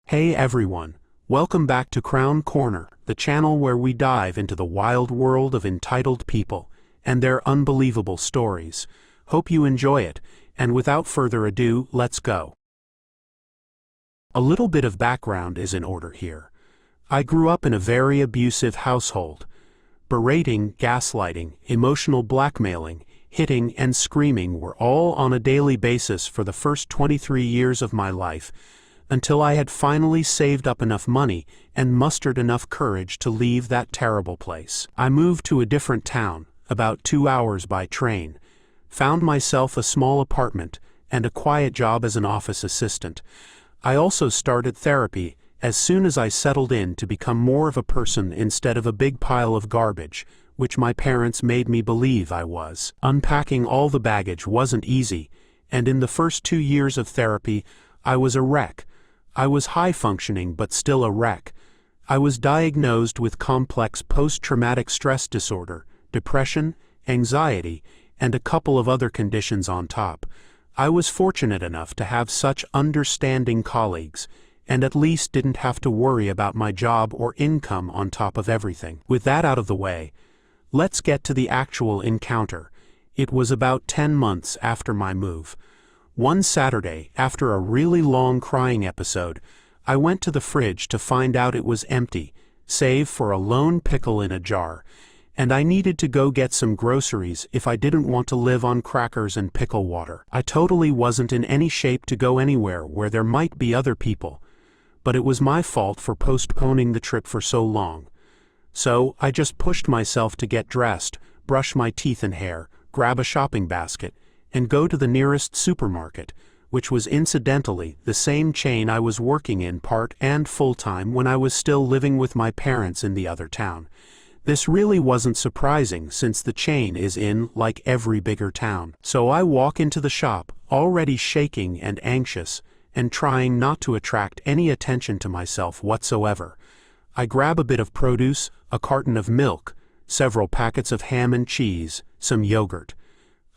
Hey everyone, welcome back to K-Korner, the channel where we dive into the wild world of entitled people and their unbelievable stories. Hope you enjoy it, and without further ado, let's go. A little bit of background is in order here. I grew up in a very abusive household. Berating, gaslighting, emotional blackmailing, hitting and screaming were all on a daily basis for the first 23 years of my life, until I had finally saved up enough money and mustered enough courage to leave that terrible place. I moved to a different town, about 2 hours by train, found myself a small apartment and a quiet job as an office assistant. I also started therapy as soon as I settled in to become more of a person instead of a big pile of garbage, which my parents made me believe I was. Unpacking all the baggage wasn't easy, and in the first 2 years of therapy, I was a wreck. I was high-functioning but still a wreck. I was diagnosed with complex post-traumatic stress disorder, depression, anxiety, and a couple of other conditions on top. I was fortunate enough to have such understanding colleagues, and at least didn't have to worry about my job or income on top of everything. With that out of the way, let's get to the actual encounter. It was about 10 months after my move. One Saturday, after a really long crying episode, I went to the fridge to find out it was empty, save for a lone pickle in a jar, and I needed to go get some groceries if I didn't want to live on crackers and pickle water. I totally wasn't in any shape to go anywhere where there might be other people, but it was my fault for postponing the trip for so long. So I just pushed myself to get dressed, brush my teeth and hair, grab a shopping basket, and go to the nearest supermarket, which was incidentally the same chain I was working in part and full-time when I was still living with my parents in the other town. This really wasn't surprising since the chain is in like every bigger town. So I walk into the shop, already shaking and anxious, and trying not to attract any attention to myself whatsoever. I grab a bit of produce, a carton of milk, several packets of ham and cheese, some yogurt.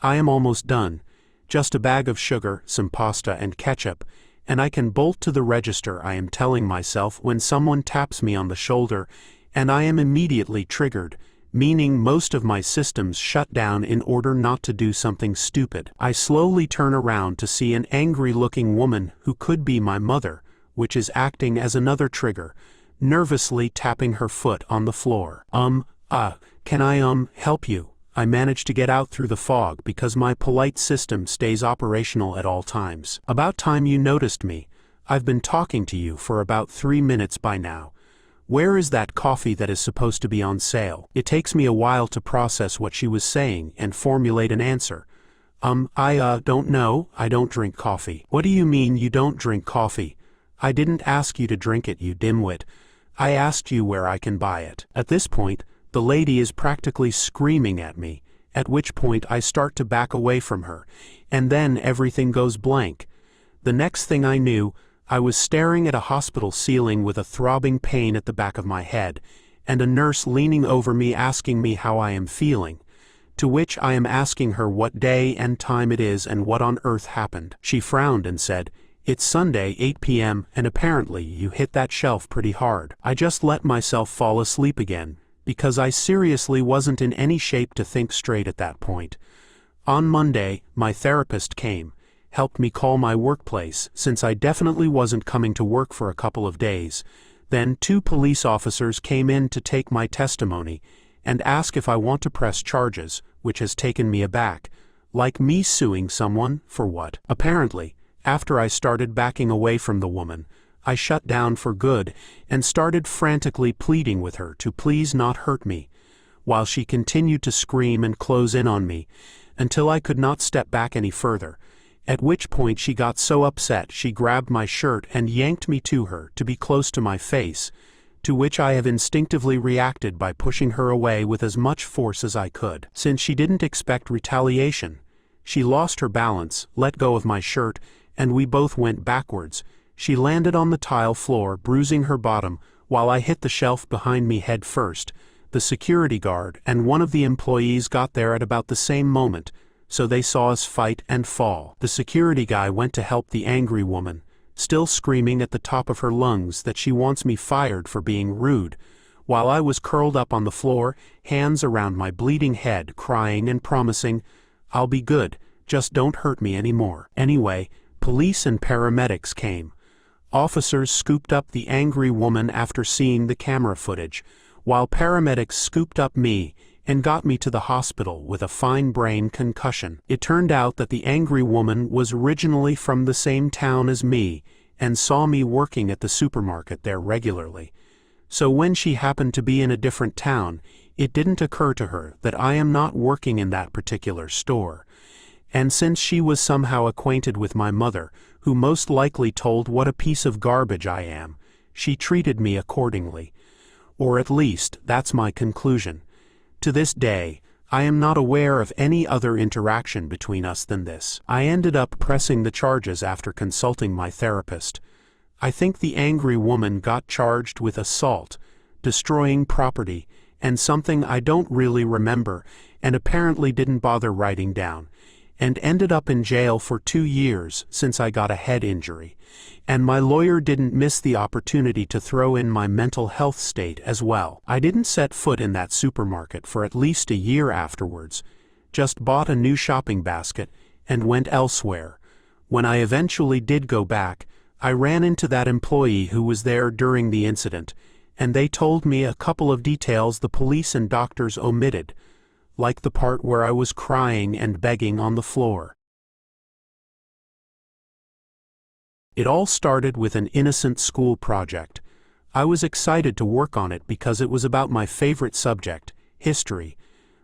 I am almost done. Just a bag of sugar, some pasta and ketchup, and I can bolt to the register, I am telling myself, when someone taps me on the shoulder, and I am immediately triggered, meaning most of my systems shut down in order not to do something stupid. I slowly turn around to see an angry-looking woman who could be my mother, which is acting as another trigger, nervously tapping her foot on the floor. Can I help you? I manage to get out through the fog because my polite system stays operational at all times. About time you noticed me. I've been talking to you for about 3 minutes by now. Where is that coffee that is supposed to be on sale? It takes me a while to process what she was saying and formulate an answer. I don't know, I don't drink coffee. What do you mean you don't drink coffee? I didn't ask you to drink it, you dimwit. I asked you where I can buy it. At this point, the lady is practically screaming at me, at which point I start to back away from her, and then everything goes blank. The next thing I knew, I was staring at a hospital ceiling with a throbbing pain at the back of my head, and a nurse leaning over me asking me how I am feeling, to which I am asking her what day and time it is and what on earth happened. She frowned and said, "It's Sunday, 8 p.m., and apparently you hit that shelf pretty hard." I just let myself fall asleep again, because I seriously wasn't in any shape to think straight at that point. On Monday, my therapist came, helped me call my workplace since I definitely wasn't coming to work for a couple of days. Then 2 police officers came in to take my testimony and ask if I want to press charges, which has taken me aback. Like me suing someone, for what? Apparently, after I started backing away from the woman, I shut down for good and started frantically pleading with her to please not hurt me, while she continued to scream and close in on me, until I could not step back any further, at which point she got so upset she grabbed my shirt and yanked me to her to be close to my face, to which I have instinctively reacted by pushing her away with as much force as I could. Since she didn't expect retaliation, she lost her balance, let go of my shirt, and we both went backwards. She landed on the tile floor, bruising her bottom, while I hit the shelf behind me head first. The security guard and one of the employees got there at about the same moment, so they saw us fight and fall. The security guy went to help the angry woman, still screaming at the top of her lungs that she wants me fired for being rude, while I was curled up on the floor, hands around my bleeding head, crying and promising, "I'll be good, just don't hurt me anymore." Anyway, police and paramedics came. Officers scooped up the angry woman after seeing the camera footage, while paramedics scooped up me and got me to the hospital with a fine brain concussion. It turned out that the angry woman was originally from the same town as me and saw me working at the supermarket there regularly. So when she happened to be in a different town, it didn't occur to her that I am not working in that particular store. And since she was somehow acquainted with my mother, who most likely told what a piece of garbage I am, she treated me accordingly. Or at least, that's my conclusion. To this day, I am not aware of any other interaction between us than this. I ended up pressing the charges after consulting my therapist. I think the angry woman got charged with assault, destroying property, and something I don't really remember and apparently didn't bother writing down, and ended up in jail for 2 years since I got a head injury. And my lawyer didn't miss the opportunity to throw in my mental health state as well. I didn't set foot in that supermarket for at least a year afterwards, just bought a new shopping basket and went elsewhere. When I eventually did go back, I ran into that employee who was there during the incident, and they told me a couple of details the police and doctors omitted, like the part where I was crying and begging on the floor. It all started with an innocent school project. I was excited to work on it because it was about my favorite subject, history.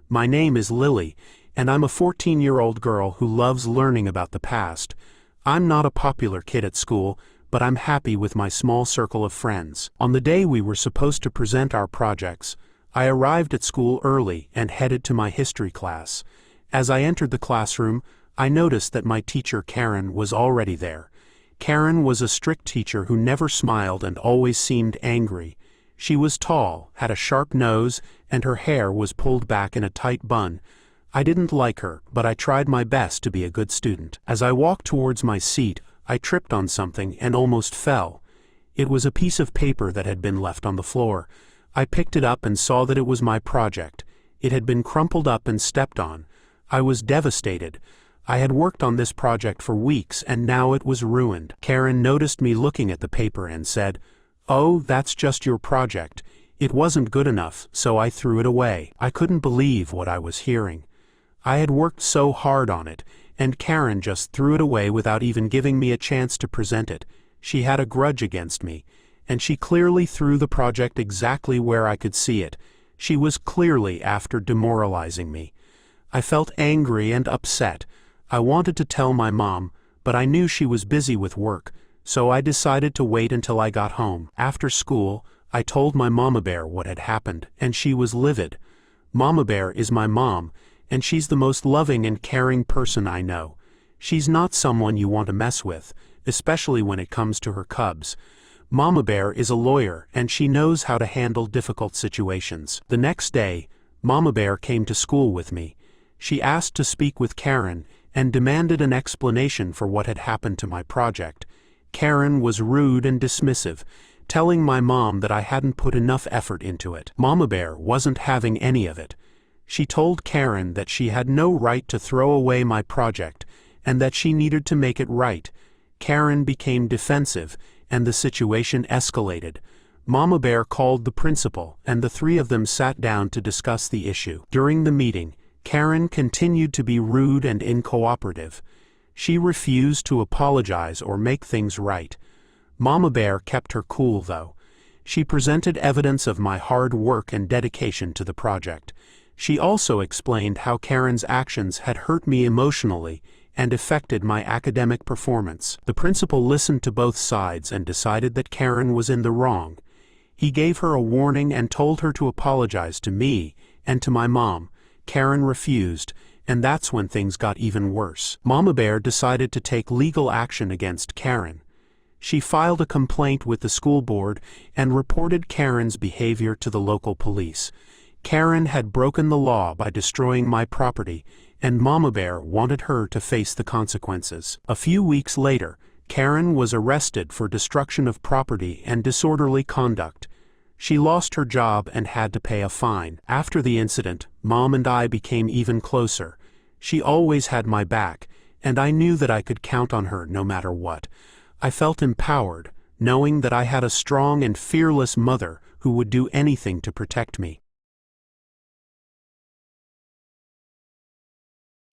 My name is Lily, and I'm a 14-year-old girl who loves learning about the past. I'm not a popular kid at school, but I'm happy with my small circle of friends. On the day we were supposed to present our projects, I arrived at school early and headed to my history class. As I entered the classroom, I noticed that my teacher Karen was already there. Karen was a strict teacher who never smiled and always seemed angry. She was tall, had a sharp nose, and her hair was pulled back in a tight bun. I didn't like her, but I tried my best to be a good student. As I walked towards my seat, I tripped on something and almost fell. It was a piece of paper that had been left on the floor. I picked it up and saw that it was my project. It had been crumpled up and stepped on. I was devastated. I had worked on this project for weeks and now it was ruined. Karen noticed me looking at the paper and said, "Oh, that's just your project. It wasn't good enough, so I threw it away." I couldn't believe what I was hearing. I had worked so hard on it, and Karen just threw it away without even giving me a chance to present it. She had a grudge against me, and she clearly threw the project exactly where I could see it. She was clearly after demoralizing me. I felt angry and upset. I wanted to tell my mom, but I knew she was busy with work, so I decided to wait until I got home. After school, I told my mama bear what had happened, and she was livid. Mama bear is my mom, and she's the most loving and caring person I know. She's not someone you want to mess with, especially when it comes to her cubs. Mama bear is a lawyer, and she knows how to handle difficult situations. The next day, Mama bear came to school with me. She asked to speak with Karen and demanded an explanation for what had happened to my project. Karen was rude and dismissive, telling my mom that I hadn't put enough effort into it. Mama bear wasn't having any of it. She told Karen that she had no right to throw away my project and that she needed to make it right. Karen became defensive and the situation escalated. Mama bear called the principal and the three of them sat down to discuss the issue. During the meeting, Karen continued to be rude and uncooperative. She refused to apologize or make things right. Mama bear kept her cool though. She presented evidence of my hard work and dedication to the project. She also explained how Karen's actions had hurt me emotionally and affected my academic performance. The principal listened to both sides and decided that Karen was in the wrong. He gave her a warning and told her to apologize to me and to my mom. Karen refused, and that's when things got even worse. Mama bear decided to take legal action against Karen. She filed a complaint with the school board and reported Karen's behavior to the local police. Karen had broken the law by destroying my property, and Mama bear wanted her to face the consequences. A few weeks later, Karen was arrested for destruction of property and disorderly conduct. She lost her job and had to pay a fine. After the incident, Mom and I became even closer. She always had my back, and I knew that I could count on her no matter what. I felt empowered, knowing that I had a strong and fearless mother who would do anything to protect me.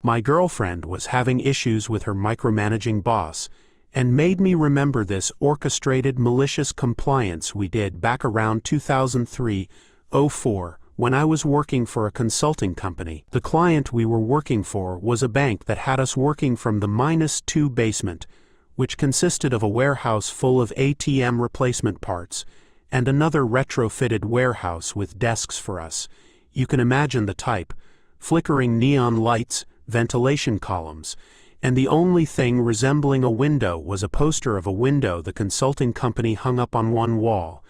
My girlfriend was having issues with her micromanaging boss, and made me remember this orchestrated malicious compliance we did back around 2003-04 when I was working for a consulting company. The client we were working for was a bank that had us working from the -2 basement, which consisted of a warehouse full of ATM replacement parts, and another retrofitted warehouse with desks for us. You can imagine the type: flickering neon lights, ventilation columns, and the only thing resembling a window was a poster of a window the consulting company hung up on one wall.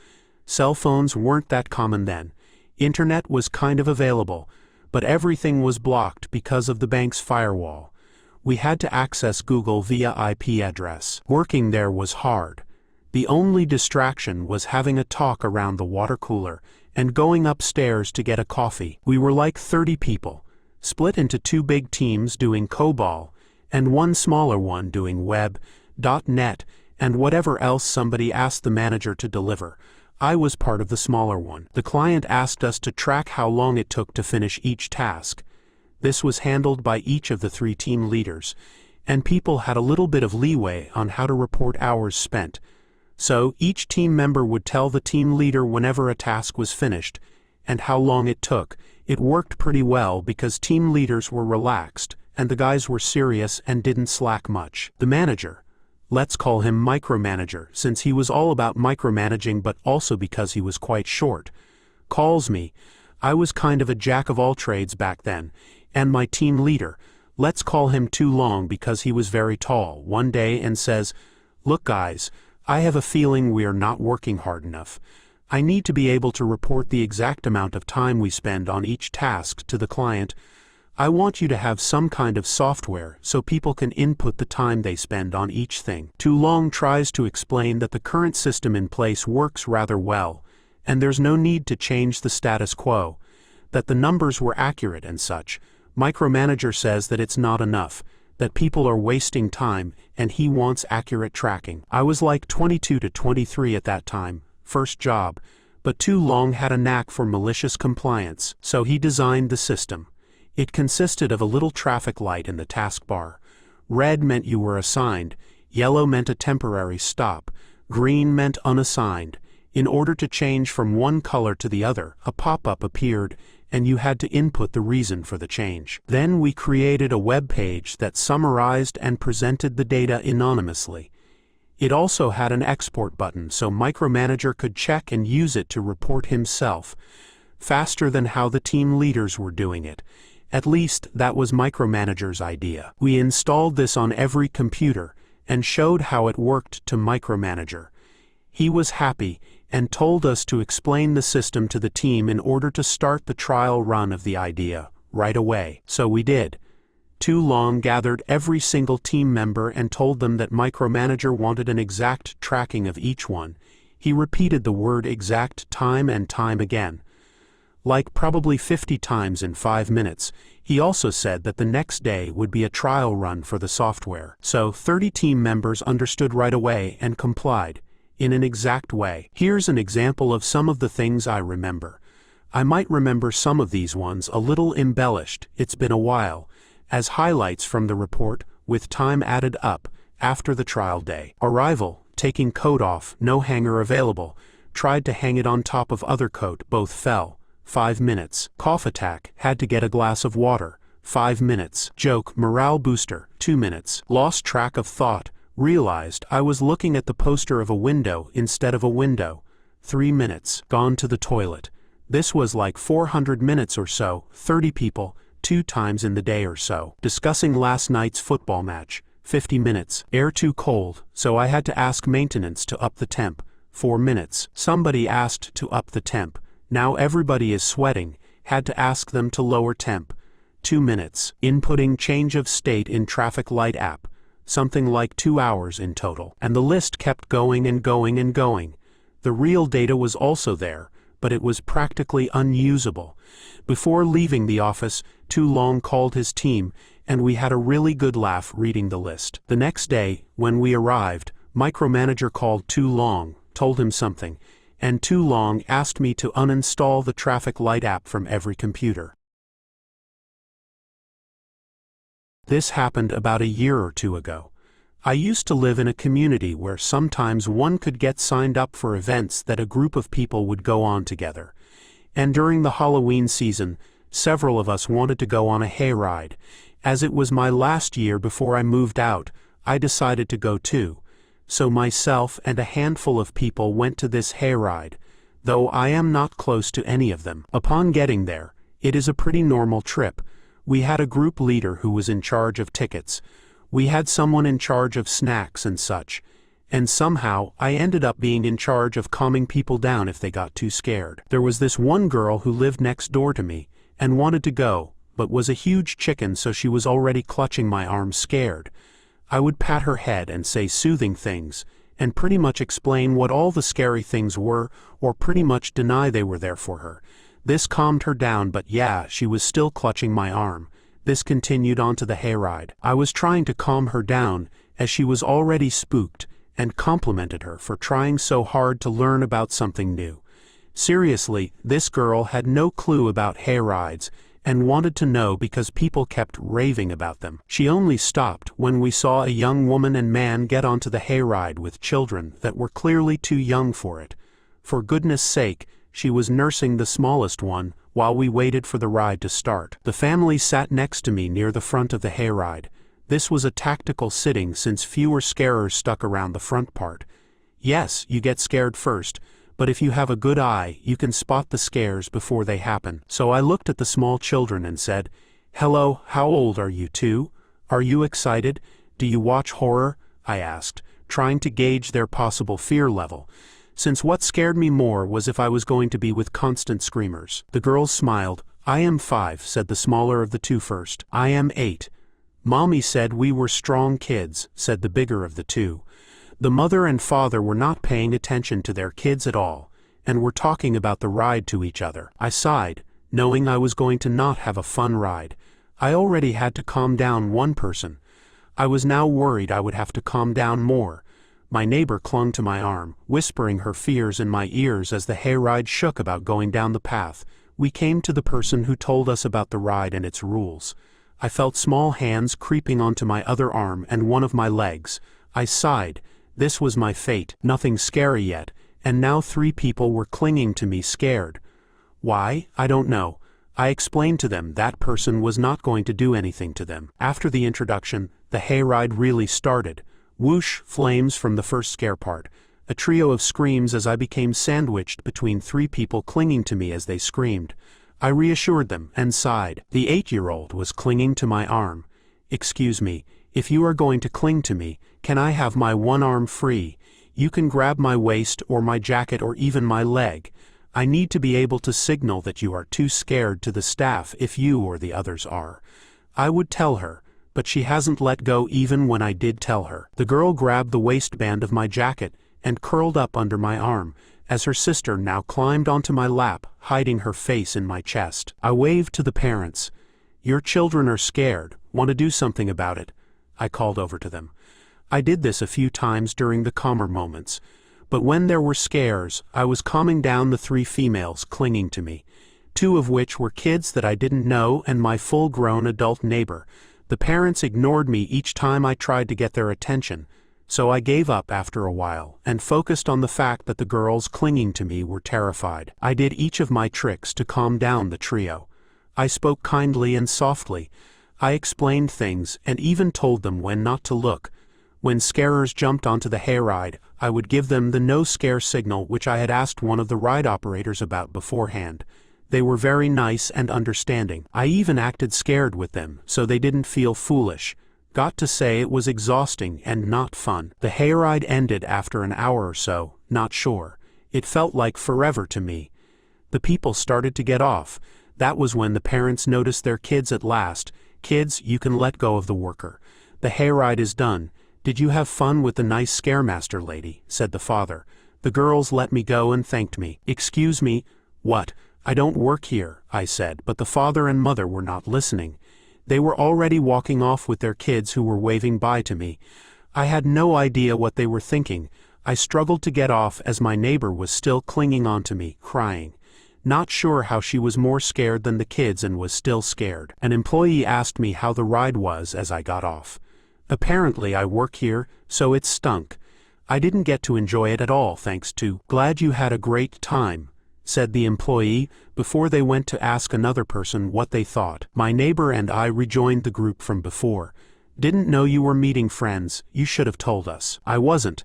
Cell phones weren't that common then. Internet was kind of available, but everything was blocked because of the bank's firewall. We had to access Google via IP address. Working there was hard. The only distraction was having a talk around the water cooler and going upstairs to get a coffee. We were like 30 people, split into 2 big teams doing COBOL, and 1 smaller one doing web, .NET, and whatever else somebody asked the manager to deliver. I was part of the smaller one. The client asked us to track how long it took to finish each task. This was handled by each of the 3 team leaders, and people had a little bit of leeway on how to report hours spent. So each team member would tell the team leader whenever a task was finished, and how long it took. It worked pretty well because team leaders were relaxed, and the guys were serious and didn't slack much. The manager, let's call him micromanager since he was all about micromanaging but also because he was quite short, calls me. I was kind of a jack of all trades back then, and my team leader, let's call him Too Long because he was very tall, one day and says, "Look guys, I have a feeling we are not working hard enough. I need to be able to report the exact amount of time we spend on each task to the client. I want you to have some kind of software so people can input the time they spend on each thing." Too Long tries to explain that the current system in place works rather well, and there's no need to change the status quo, that the numbers were accurate and such. Micromanager says that it's not enough, that people are wasting time, and he wants accurate tracking. I was like 22 to 23 at that time, first job, but Too Long had a knack for malicious compliance, so he designed the system. It consisted of a little traffic light in the taskbar. Red meant you were assigned, yellow meant a temporary stop, green meant unassigned. In order to change from one color to the other, a pop-up appeared, and you had to input the reason for the change. Then we created a web page that summarized and presented the data anonymously. It also had an export button so Micromanager could check and use it to report himself, faster than how the team leaders were doing it. At least, that was Micromanager's idea. We installed this on every computer and showed how it worked to Micromanager. He was happy and told us to explain the system to the team in order to start the trial run of the idea right away. So we did. Too Long gathered every single team member and told them that Micromanager wanted an exact tracking of each one. He repeated the word exact time and time again, like probably 50 times in 5 minutes. He also said that the next day would be a trial run for the software. So 30 team members understood right away and complied, in an exact way. Here's an example of some of the things I remember. I might remember some of these ones a little embellished, it's been a while, as highlights from the report, with time added up, after the trial day. Arrival, taking coat off, no hanger available, tried to hang it on top of other coat, both fell. 5 minutes. Cough attack, had to get a glass of water. 5 minutes. Joke, morale booster. 2 minutes. Lost track of thought, realized I was looking at the poster of a window instead of a window. 3 minutes. Gone to the toilet. This was like 400 minutes or so, 30 people, 2 times in the day or so. Discussing last night's football match. 50 minutes. Air too cold, so I had to ask maintenance to up the temp. 4 minutes. Somebody asked to up the temp. Now everybody is sweating, had to ask them to lower temp. 2 minutes. Inputting change of state in traffic light app. something like 2 hours in total. And the list kept going and going and going. The real data was also there, but it was practically unusable. Before leaving the office, Tu Long called his team, and we had a really good laugh reading the list. The next day, when we arrived, Micromanager called Tu Long, told him something, and Tu Long asked me to uninstall the traffic light app from every computer. This happened about a year or two ago. I used to live in a community where sometimes one could get signed up for events that a group of people would go on together. And during the Halloween season, several of us wanted to go on a hayride. As it was my last year before I moved out, I decided to go too. So myself and a handful of people went to this hayride, though I am not close to any of them. Upon getting there, it is a pretty normal trip. We had a group leader who was in charge of tickets. We had someone in charge of snacks and such. And somehow, I ended up being in charge of calming people down if they got too scared. There was this one girl who lived next door to me, and wanted to go, but was a huge chicken, so she was already clutching my arm scared. I would pat her head and say soothing things, and pretty much explain what all the scary things were, or pretty much deny they were there for her. This calmed her down, but yeah, she was still clutching my arm. This continued on to the hayride. I was trying to calm her down, as she was already spooked, and complimented her for trying so hard to learn about something new. Seriously, this girl had no clue about hayrides, and wanted to know because people kept raving about them. She only stopped when we saw a young woman and man get onto the hayride with children that were clearly too young for it. For goodness sake, she was nursing the smallest one, while we waited for the ride to start. The family sat next to me near the front of the hayride. This was a tactical sitting since fewer scarers stuck around the front part. Yes, you get scared first, but if you have a good eye, you can spot the scares before they happen. So I looked at the small children and said, "Hello, how old are you two? Are you excited? Do you watch horror?" I asked, trying to gauge their possible fear level, since what scared me more was if I was going to be with constant screamers. The girls smiled. "I am 5, said the smaller of the two first. "I am 8. "Mommy said we were strong kids," said the bigger of the two. The mother and father were not paying attention to their kids at all, and were talking about the ride to each other. I sighed, knowing I was going to not have a fun ride. I already had to calm down one person. I was now worried I would have to calm down more. My neighbor clung to my arm, whispering her fears in my ears as the hayride shook about going down the path. We came to the person who told us about the ride and its rules. I felt small hands creeping onto my other arm and one of my legs. I sighed. This was my fate. Nothing scary yet, and now 3 people were clinging to me scared. Why? I don't know. I explained to them that person was not going to do anything to them. After the introduction, the hayride really started. Whoosh, flames from the first scare part. A trio of screams as I became sandwiched between 3 people clinging to me as they screamed. I reassured them and sighed. The 8-year-old was clinging to my arm. "Excuse me, if you are going to cling to me, can I have my one arm free? You can grab my waist or my jacket or even my leg. I need to be able to signal that you are too scared to the staff if you or the others are." I would tell her, but she hasn't let go even when I did tell her. The girl grabbed the waistband of my jacket and curled up under my arm, as her sister now climbed onto my lap, hiding her face in my chest. I waved to the parents. "Your children are scared. Want to do something about it?" I called over to them. I did this a few times during the calmer moments, but when there were scares, I was calming down the 3 females clinging to me, 2 of which were kids that I didn't know and my full-grown adult neighbor. The parents ignored me each time I tried to get their attention, so I gave up after a while and focused on the fact that the girls clinging to me were terrified. I did each of my tricks to calm down the trio. I spoke kindly and softly. I explained things and even told them when not to look. When scarers jumped onto the hayride, I would give them the no scare signal which I had asked one of the ride operators about beforehand. They were very nice and understanding. I even acted scared with them, so they didn't feel foolish. Got to say it was exhausting and not fun. The hayride ended after an hour or so, not sure. It felt like forever to me. The people started to get off. That was when the parents noticed their kids at last. "Kids, you can let go of the worker. The hayride is done. "Did you have fun with the nice Scaremaster lady?" said the father. The girls let me go and thanked me. "Excuse me, what? I don't work here," I said, but the father and mother were not listening. They were already walking off with their kids who were waving bye to me. I had no idea what they were thinking. I struggled to get off as my neighbor was still clinging on to me, crying. Not sure how she was more scared than the kids and was still scared. An employee asked me how the ride was as I got off. "Apparently I work here, so it stunk. I didn't get to enjoy it at all thanks to." "Glad you had a great time," said the employee, before they went to ask another person what they thought. My neighbor and I rejoined the group from before. "Didn't know you were meeting friends, you should have told us." "I wasn't.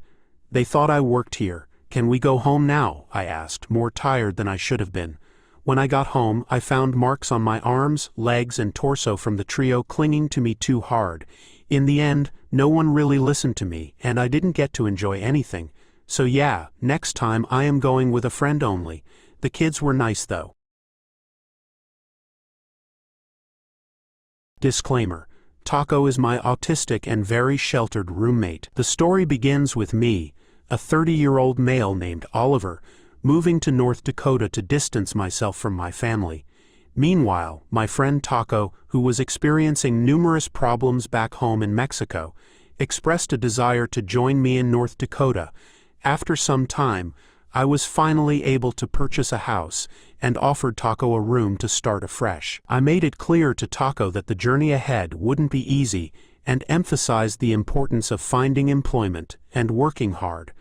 They thought I worked here. Can we go home now?" I asked, more tired than I should have been. When I got home, I found marks on my arms, legs, and torso from the trio clinging to me too hard. In the end, no one really listened to me, and I didn't get to enjoy anything. So yeah, next time I am going with a friend only. The kids were nice though. Disclaimer: Taco is my autistic and very sheltered roommate. The story begins with me, a 30-year-old male named Oliver, moving to North Dakota to distance myself from my family. Meanwhile, my friend Taco, who was experiencing numerous problems back home in Mexico, expressed a desire to join me in North Dakota. After some time, I was finally able to purchase a house and offered Taco a room to start afresh. I made it clear to Taco that the journey ahead wouldn't be easy and emphasized the importance of finding employment and working hard.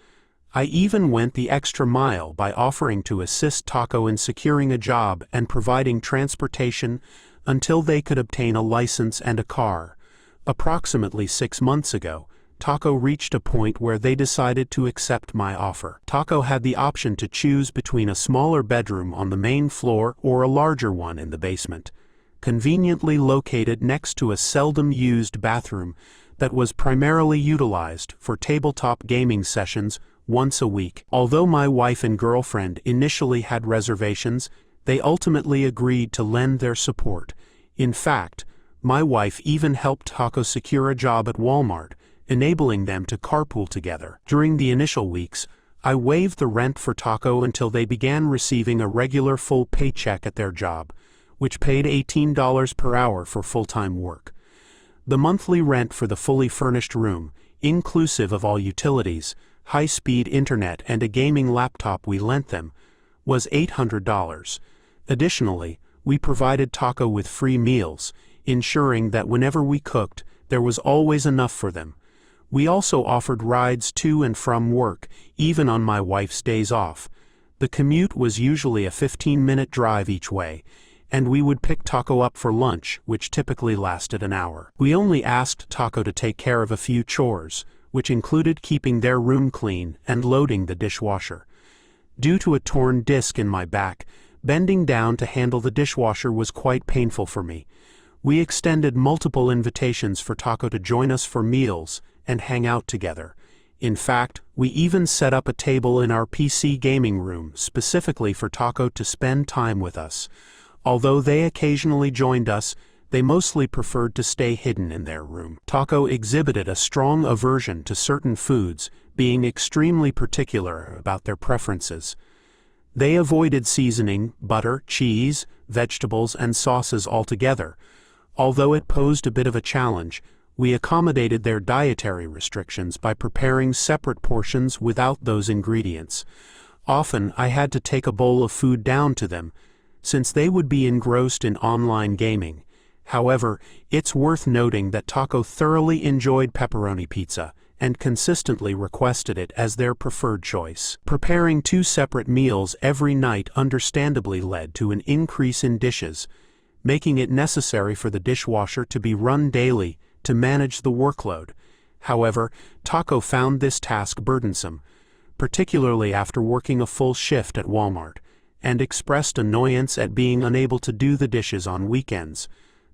I even went the extra mile by offering to assist Taco in securing a job and providing transportation until they could obtain a license and a car. Approximately 6 months ago, Taco reached a point where they decided to accept my offer. Taco had the option to choose between a smaller bedroom on the main floor or a larger one in the basement, conveniently located next to a seldom-used bathroom that was primarily utilized for tabletop gaming sessions once a week. Although my wife and girlfriend initially had reservations, they ultimately agreed to lend their support. In fact, my wife even helped Taco secure a job at Walmart, enabling them to carpool together. During the initial weeks, I waived the rent for Taco until they began receiving a regular full paycheck at their job, which paid $18 per hour for full-time work. The monthly rent for the fully furnished room, inclusive of all utilities, high-speed internet and a gaming laptop we lent them, was $800. Additionally, we provided Taco with free meals, ensuring that whenever we cooked, there was always enough for them. We also offered rides to and from work, even on my wife's days off. The commute was usually a 15-minute drive each way, and we would pick Taco up for lunch, which typically lasted an hour. We only asked Taco to take care of a few chores, which included keeping their room clean and loading the dishwasher. Due to a torn disc in my back, bending down to handle the dishwasher was quite painful for me. We extended multiple invitations for Taco to join us for meals and hang out together. In fact, we even set up a table in our PC gaming room specifically for Taco to spend time with us. Although they occasionally joined us, they mostly preferred to stay hidden in their room. Taco exhibited a strong aversion to certain foods, being extremely particular about their preferences. They avoided seasoning, butter, cheese, vegetables, and sauces altogether. Although it posed a bit of a challenge, we accommodated their dietary restrictions by preparing separate portions without those ingredients. Often I had to take a bowl of food down to them, since they would be engrossed in online gaming. However, it's worth noting that Taco thoroughly enjoyed pepperoni pizza and consistently requested it as their preferred choice. Preparing 2 separate meals every night understandably led to an increase in dishes, making it necessary for the dishwasher to be run daily to manage the workload. However, Taco found this task burdensome, particularly after working a full shift at Walmart, and expressed annoyance at being unable to do the dishes on weekends.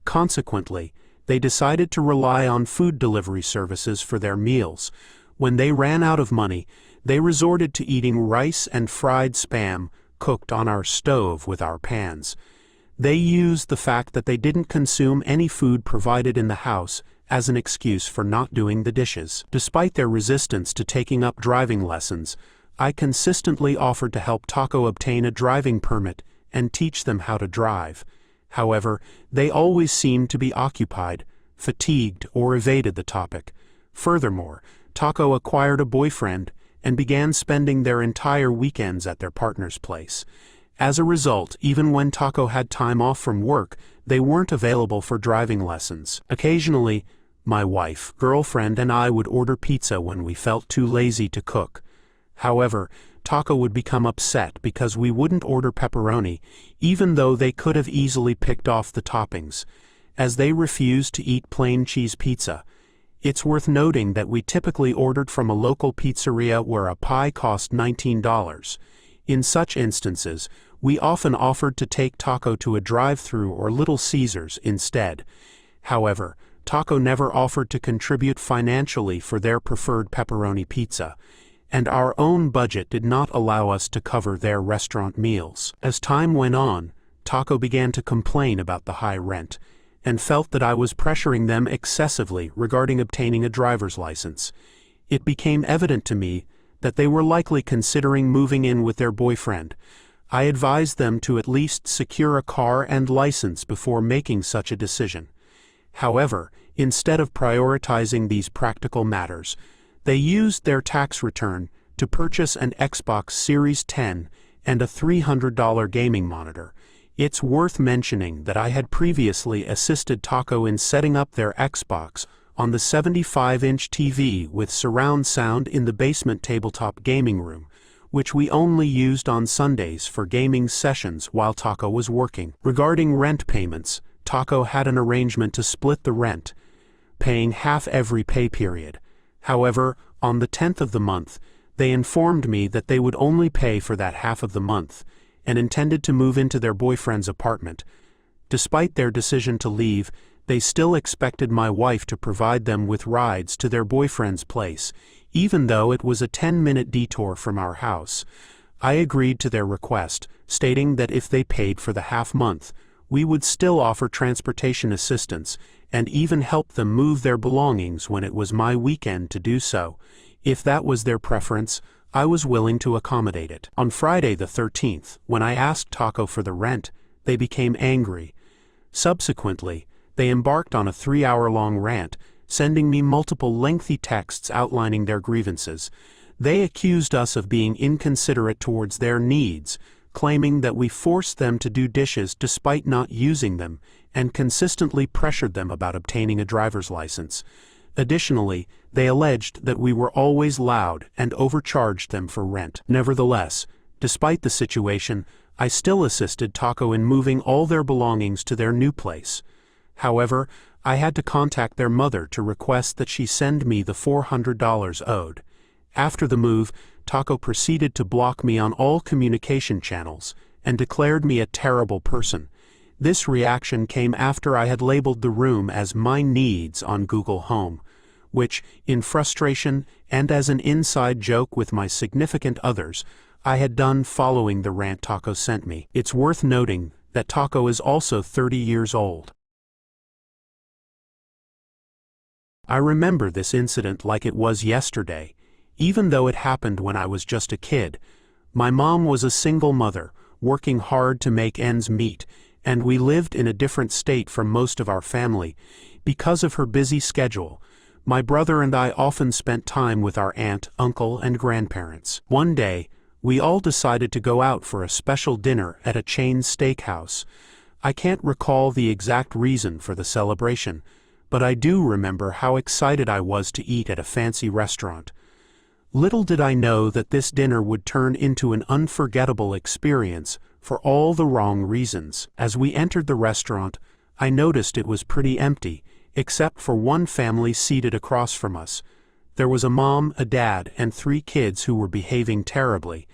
Consequently, they decided to rely on food delivery services for their meals. When they ran out of money, they resorted to eating rice and fried Spam cooked on our stove with our pans. They used the fact that they didn't consume any food provided in the house as an excuse for not doing the dishes. Despite their resistance to taking up driving lessons, I consistently offered to help Taco obtain a driving permit and teach them how to drive. However, they always seemed to be occupied, fatigued, or evaded the topic. Furthermore, Taco acquired a boyfriend and began spending their entire weekends at their partner's place. As a result, even when Taco had time off from work, they weren't available for driving lessons. Occasionally, my wife, girlfriend, and I would order pizza when we felt too lazy to cook. However, Taco would become upset because we wouldn't order pepperoni, even though they could have easily picked off the toppings, as they refused to eat plain cheese pizza. It's worth noting that we typically ordered from a local pizzeria where a pie cost $19. In such instances, we often offered to take Taco to a drive-thru or Little Caesars instead. However, Taco never offered to contribute financially for their preferred pepperoni pizza, and our own budget did not allow us to cover their restaurant meals. As time went on, Taco began to complain about the high rent, and felt that I was pressuring them excessively regarding obtaining a driver's license. It became evident to me that they were likely considering moving in with their boyfriend. I advised them to at least secure a car and license before making such a decision. However, instead of prioritizing these practical matters, they used their tax return to purchase an Xbox Series 10 and a $300 gaming monitor. It's worth mentioning that I had previously assisted Taco in setting up their Xbox on the 75-inch TV with surround sound in the basement tabletop gaming room, which we only used on Sundays for gaming sessions while Taco was working. Regarding rent payments, Taco had an arrangement to split the rent, paying half every pay period. However, on the 10th of the month, they informed me that they would only pay for that half of the month, and intended to move into their boyfriend's apartment. Despite their decision to leave, they still expected my wife to provide them with rides to their boyfriend's place, even though it was a 10-minute detour from our house. I agreed to their request, stating that if they paid for the half month, we would still offer transportation assistance and even help them move their belongings when it was my weekend to do so. If that was their preference, I was willing to accommodate it. On Friday the 13th, when I asked Taco for the rent, they became angry. Subsequently, they embarked on a 3-hour-long rant, sending me multiple lengthy texts outlining their grievances. They accused us of being inconsiderate towards their needs, claiming that we forced them to do dishes despite not using them, and consistently pressured them about obtaining a driver's license. Additionally, they alleged that we were always loud and overcharged them for rent. Nevertheless, despite the situation, I still assisted Taco in moving all their belongings to their new place. However, I had to contact their mother to request that she send me the $400 owed. After the move, Taco proceeded to block me on all communication channels and declared me a terrible person. This reaction came after I had labeled the room as My Needs on Google Home, which, in frustration and as an inside joke with my significant others, I had done following the rant Taco sent me. It's worth noting that Taco is also 30 years old. I remember this incident like it was yesterday, even though it happened when I was just a kid. My mom was a single mother, working hard to make ends meet, and we lived in a different state from most of our family. Because of her busy schedule, my brother and I often spent time with our aunt, uncle, and grandparents. One day, we all decided to go out for a special dinner at a chain steakhouse. I can't recall the exact reason for the celebration, but I do remember how excited I was to eat at a fancy restaurant. Little did I know that this dinner would turn into an unforgettable experience for all the wrong reasons. As we entered the restaurant, I noticed it was pretty empty, except for one family seated across from us. There was a mom, a dad, and 3 kids who were behaving terribly.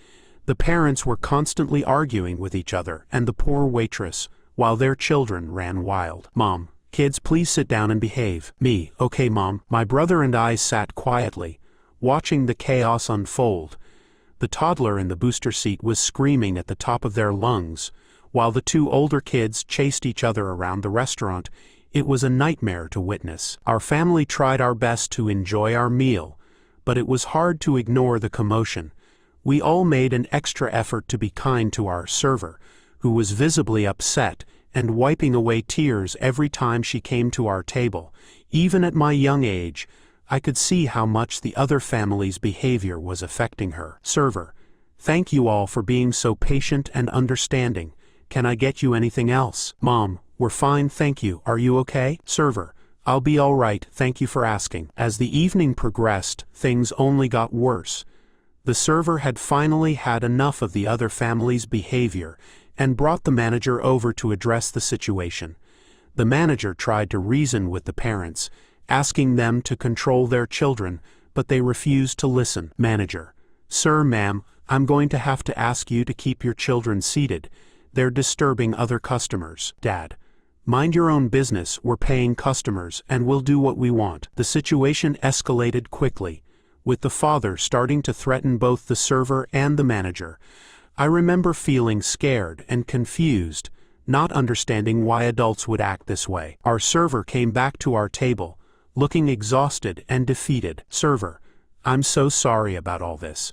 The parents were constantly arguing with each other and the poor waitress, while their children ran wild. "Mom, kids, please sit down and behave." Me, "Okay, Mom." My brother and I sat quietly, watching the chaos unfold. The toddler in the booster seat was screaming at the top of their lungs, while the 2 older kids chased each other around the restaurant, It was a nightmare to witness. Our family tried our best to enjoy our meal, but it was hard to ignore the commotion. We all made an extra effort to be kind to our server, who was visibly upset and wiping away tears every time she came to our table. Even at my young age, I could see how much the other family's behavior was affecting her. Server: "Thank you all for being so patient and understanding. Can I get you anything else?" Mom: "We're fine, thank you. Are you okay?" Server: "I'll be all right, thank you for asking." As the evening progressed, things only got worse. The server had finally had enough of the other family's behavior and brought the manager over to address the situation. The manager tried to reason with the parents, asking them to control their children, but they refused to listen. Manager: "Sir, ma'am, I'm going to have to ask you to keep your children seated. They're disturbing other customers." Dad: "Mind your own business, we're paying customers and we'll do what we want." The situation escalated quickly, with the father starting to threaten both the server and the manager. I remember feeling scared and confused, not understanding why adults would act this way. Our server came back to our table, looking exhausted and defeated. Server: "I'm so sorry about all this.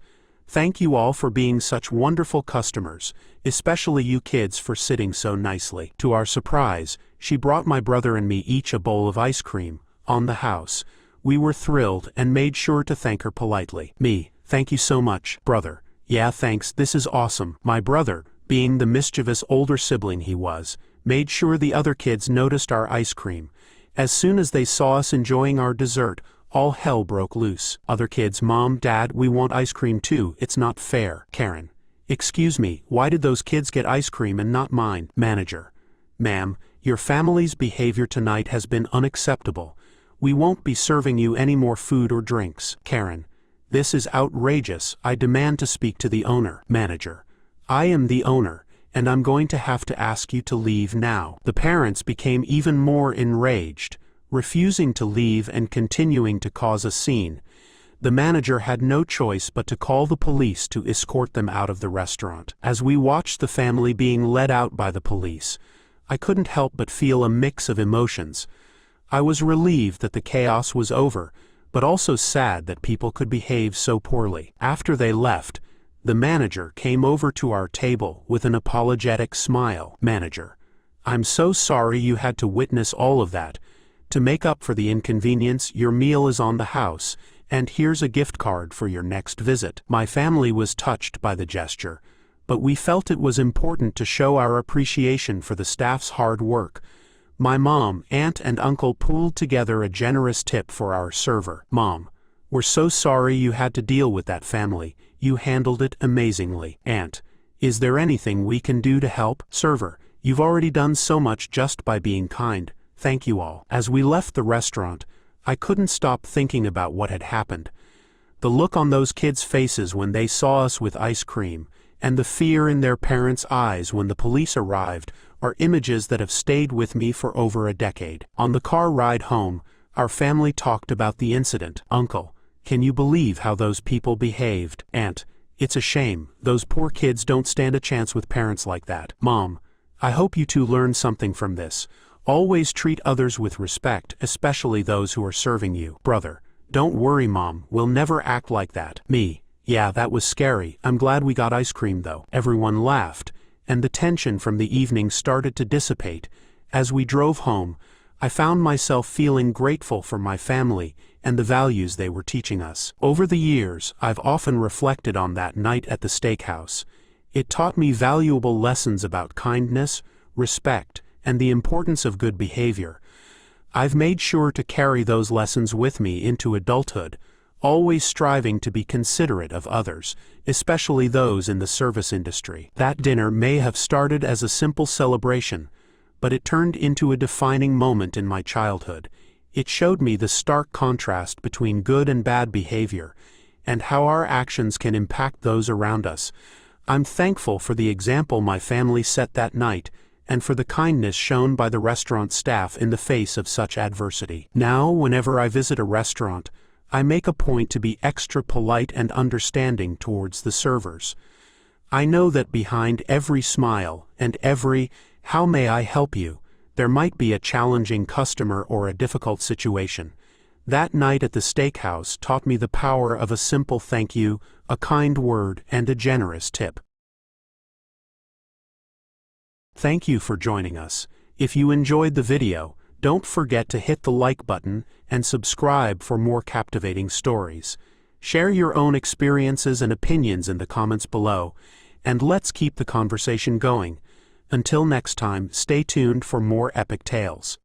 Thank you all for being such wonderful customers, especially you kids for sitting so nicely." To our surprise, she brought my brother and me each a bowl of ice cream, on the house. We were thrilled and made sure to thank her politely. Me: "Thank you so much." Brother: "Yeah, thanks, this is awesome." My brother, being the mischievous older sibling he was, made sure the other kids noticed our ice cream. As soon as they saw us enjoying our dessert, all hell broke loose. Other kids: "Mom, Dad, we want ice cream too, it's not fair." Karen: "Excuse me, why did those kids get ice cream and not mine?" Manager: "Ma'am, your family's behavior tonight has been unacceptable. We won't be serving you any more food or drinks." Karen: "This is outrageous, I demand to speak to the owner." Manager: "I am the owner, and I'm going to have to ask you to leave now." The parents became even more enraged, refusing to leave and continuing to cause a scene. The manager had no choice but to call the police to escort them out of the restaurant. As we watched the family being led out by the police, I couldn't help but feel a mix of emotions. I was relieved that the chaos was over, but also sad that people could behave so poorly. After they left, the manager came over to our table with an apologetic smile. Manager: "I'm so sorry you had to witness all of that. To make up for the inconvenience, your meal is on the house, and here's a gift card for your next visit." My family was touched by the gesture, but we felt it was important to show our appreciation for the staff's hard work. My mom, aunt, and uncle pooled together a generous tip for our server. Mom: "We're so sorry you had to deal with that family. You handled it amazingly." Aunt: "Is there anything we can do to help?" Server: "You've already done so much just by being kind. Thank you all." As we left the restaurant, I couldn't stop thinking about what had happened. The look on those kids' faces when they saw us with ice cream, and the fear in their parents' eyes when the police arrived, are images that have stayed with me for over a decade. On the car ride home, our family talked about the incident. Uncle: "Can you believe how those people behaved?" Aunt: "It's a shame, those poor kids don't stand a chance with parents like that." Mom: "I hope you two learn something from this. Always treat others with respect, especially those who are serving you." Brother: "Don't worry, Mom, we'll never act like that." Me: "Yeah, that was scary. I'm glad we got ice cream though." Everyone laughed, and the tension from the evening started to dissipate. As we drove home, I found myself feeling grateful for my family and the values they were teaching us. Over the years, I've often reflected on that night at the steakhouse. It taught me valuable lessons about kindness, respect, and the importance of good behavior. I've made sure to carry those lessons with me into adulthood, always striving to be considerate of others, especially those in the service industry. That dinner may have started as a simple celebration, but it turned into a defining moment in my childhood. It showed me the stark contrast between good and bad behavior, and how our actions can impact those around us. I'm thankful for the example my family set that night, and for the kindness shown by the restaurant staff in the face of such adversity. Now, whenever I visit a restaurant, I make a point to be extra polite and understanding towards the servers. I know that behind every smile and every "how may I help you," There might be a challenging customer or a difficult situation. That night at the steakhouse taught me the power of a simple thank you, a kind word, and a generous tip. Thank you for joining us. If you enjoyed the video, don't forget to hit the like button and subscribe for more captivating stories. Share your own experiences and opinions in the comments below, and let's keep the conversation going. Until next time, stay tuned for more epic tales.